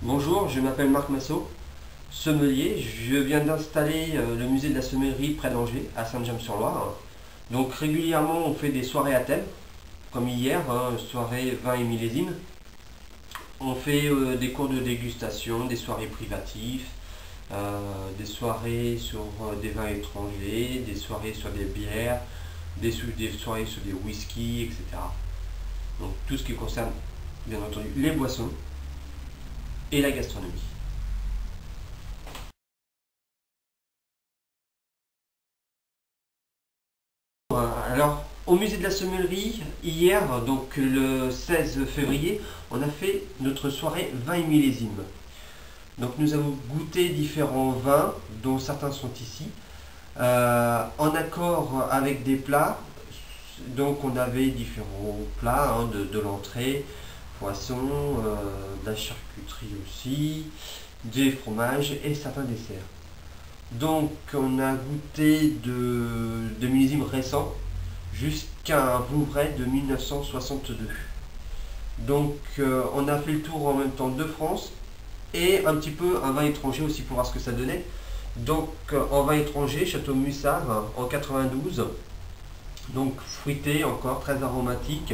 Bonjour, je m'appelle Marc Massot, sommelier. Je viens d'installer le musée de la sommellerie près d'Angers, à Saint-James-sur-Loire. Donc régulièrement on fait des soirées à thème, comme hier, soirée vin et millésime. On fait des cours de dégustation, des soirées privatives, des soirées sur des vins étrangers, des soirées sur des bières, des soirées sur des whisky, etc. Donc tout ce qui concerne bien entendu les boissons et la gastronomie. Alors, au musée de la sommellerie, hier, donc le 16 février, on a fait notre soirée vin et millésime. Donc nous avons goûté différents vins, dont certains sont ici, en accord avec des plats. Donc on avait différents plats, de l'entrée, poisson, de la charcuterie aussi, des fromages et certains desserts. Donc on a goûté de millésimes récents jusqu'à un Vouvray de 1962. Donc on a fait le tour en même temps de France et un petit peu un vin étranger aussi pour voir ce que ça donnait. Donc en vin étranger, Château Mussard en 92. Donc fruité encore, très aromatique.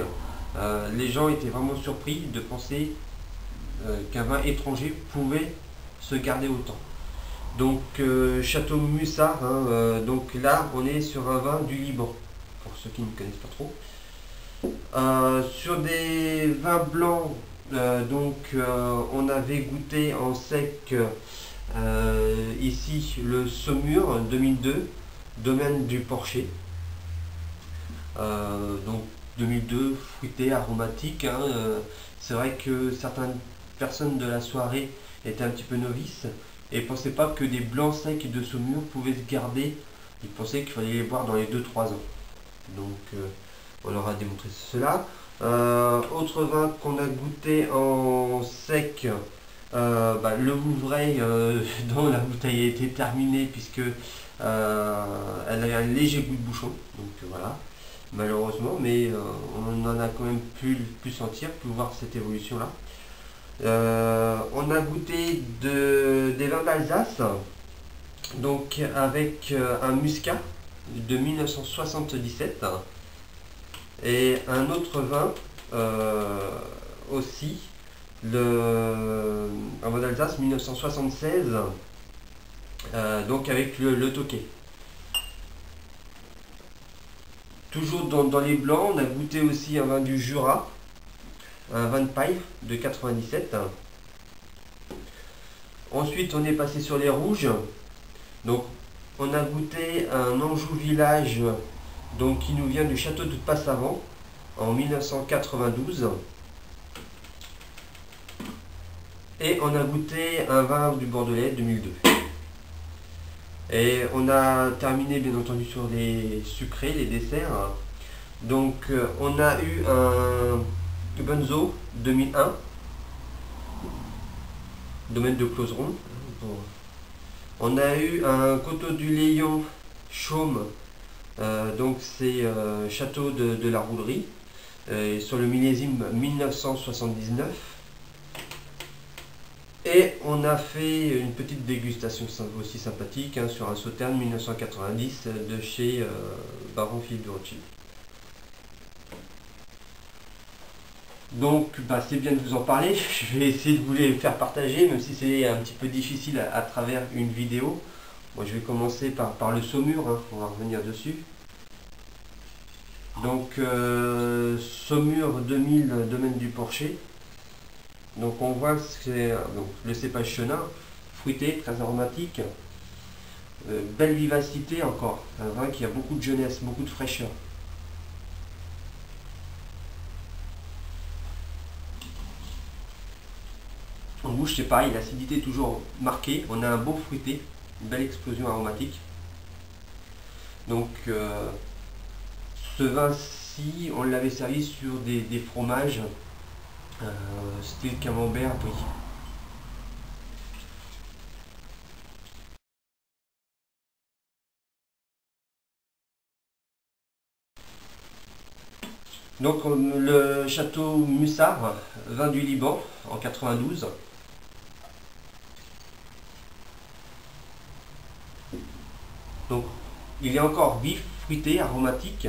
Les gens étaient vraiment surpris de penser qu'un vin étranger pouvait se garder autant. Donc Château Mussard, donc là on est sur un vin du Liban, pour ceux qui ne connaissent pas trop. Sur des vins blancs, on avait goûté en sec ici le Saumur 2002, domaine du Porcher. Donc 2002, fruité, aromatique. C'est vrai que certaines personnes de la soirée étaient un petit peu novices et ne pensaient pas que des blancs secs de Saumur pouvaient se garder. Ils pensaient qu'il fallait les boire dans les 2-3 ans. Donc on leur a démontré cela. Autre vin qu'on a goûté en sec, le Vouvray dont la bouteille a été terminée puisque elle avait un léger goût de bouchon. Donc voilà, malheureusement, mais on en a quand même pu sentir, pu voir cette évolution là. On a goûté des vins d'Alsace, donc avec un muscat de 1977 et un autre vin aussi, un vin d'Alsace 1976, donc avec le Tokay. Toujours dans les blancs, on a goûté aussi un vin du Jura, un vin de paille de 97. Ensuite, on est passé sur les rouges. Donc, on a goûté un Anjou Village, donc qui nous vient du château de Passavant en 1992. Et on a goûté un vin du Bordelais 2002. Et on a terminé bien entendu sur les sucrés, les desserts. Donc on a eu un Bunzo 2001, domaine de Closeron. On a eu un Coteau du Léon Chaume, donc c'est château de la Roulerie, sur le millésime 1979. Et on a fait une petite dégustation aussi sympathique sur un Sauterne 1990 de chez Baron Philippe de Rothschild. Donc c'est bien de vous en parler, je vais essayer de vous les faire partager, même si c'est un petit peu difficile à travers une vidéo. Moi je vais commencer par le Saumur, on va revenir dessus. Donc Saumur 2000, domaine du Porcher. Donc on voit que c'est le cépage chenin, fruité, très aromatique, belle vivacité encore, un vin qui a beaucoup de jeunesse, beaucoup de fraîcheur. En bouche c'est pareil, l'acidité est toujours marquée, on a un beau fruité, une belle explosion aromatique. Donc ce vin-ci, on l'avait servi sur des fromages style camembert brie. Donc le château Mussard, vin du Liban en 92. Donc il est encore vif, fruité, aromatique.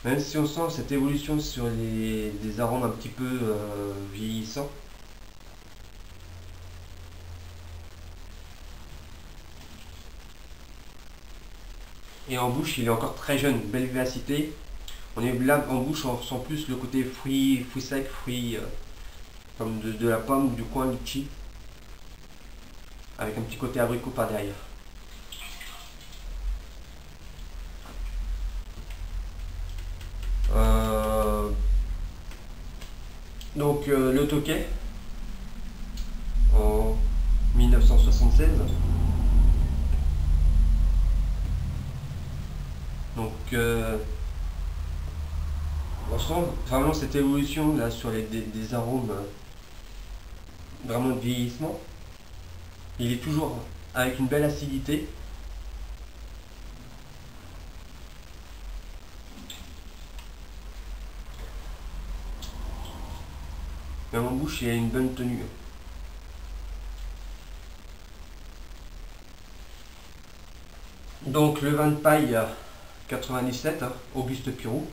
Même si on sent cette évolution sur des arômes un petit peu vieillissants. Et en bouche, il est encore très jeune, belle vivacité. On est là en bouche, on ressent plus le côté fruits secs, fruits comme de la pomme, du coin, du litchi, avec un petit côté abricot par derrière. Donc le Tokay en 1976. Donc on sent vraiment cette évolution là sur des arômes vraiment de vieillissement. Il est toujours avec une belle acidité. Même en bouche, il a une bonne tenue. Donc le vin de paille 97, hein, Auguste Pirou.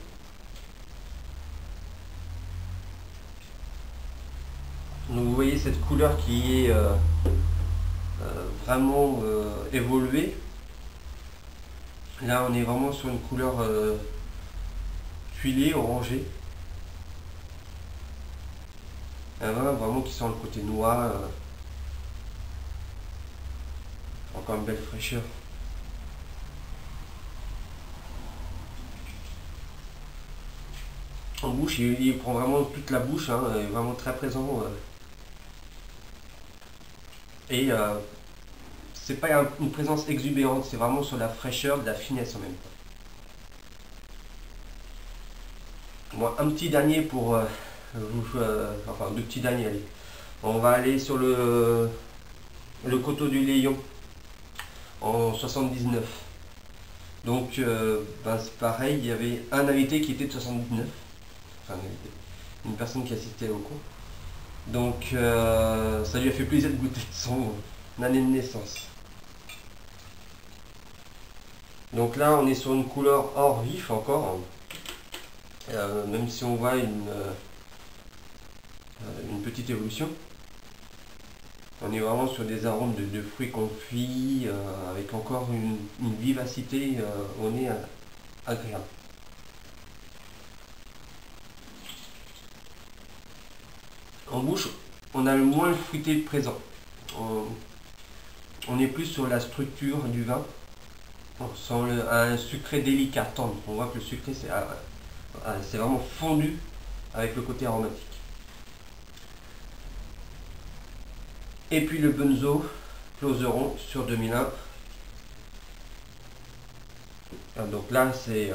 Donc vous voyez cette couleur qui est vraiment évoluée. Là on est vraiment sur une couleur tuilée, orangée. Un vin vraiment qui sent le côté noix. Encore une belle fraîcheur. En bouche, il prend vraiment toute la bouche, hein, est vraiment très présent. Et c'est pas une présence exubérante, c'est vraiment sur la fraîcheur, de la finesse en même temps. Bon, un petit dernier pour enfin deux petits derniers, allez. On va aller sur le Coteau du Léon en 79. Donc c'est pareil, il y avait un invité qui était de 79. Enfin, une personne qui assistait au cours. Donc ça lui a fait plaisir de goûter son année de naissance. Donc là on est sur une couleur or vif encore. Même si on voit une petite évolution. On est vraiment sur des arômes de fruits confits, avec encore une vivacité au nez agréable. En bouche, on a le moins le fruité présent. On est plus sur la structure du vin. On sent un sucré délicat, tendre. On voit que le sucré c'est vraiment fondu avec le côté aromatique. Et puis le Bunzo Closeron sur 2001. Donc là c'est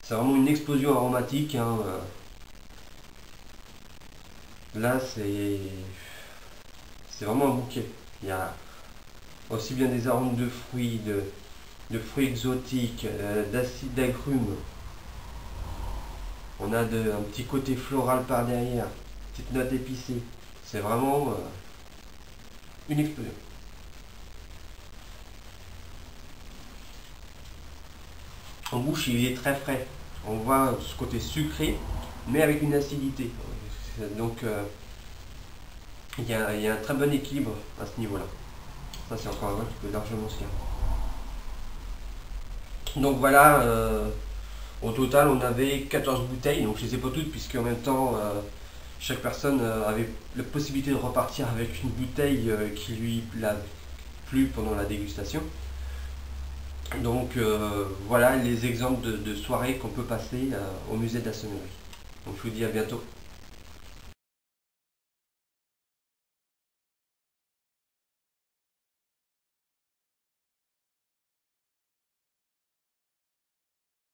vraiment une explosion aromatique, hein. Là c'est vraiment un bouquet. Il y a aussi bien des arômes de fruits, de fruits exotiques, d'acide d'agrumes. On a un petit côté floral par derrière, petite note épicée. C'est vraiment une explosion. En bouche, il est très frais. On voit ce côté sucré, mais avec une acidité. Donc, il y a un très bon équilibre à ce niveau-là. Ça, c'est encore un vin qui peut largement se faire. Donc voilà, au total, on avait 14 bouteilles. Donc, je ne les ai pas toutes, puisque en même temps, chaque personne avait la possibilité de repartir avec une bouteille qui lui a plu pendant la dégustation. Donc voilà les exemples de soirées qu'on peut passer au musée de la sommellerie. Donc je vous dis à bientôt.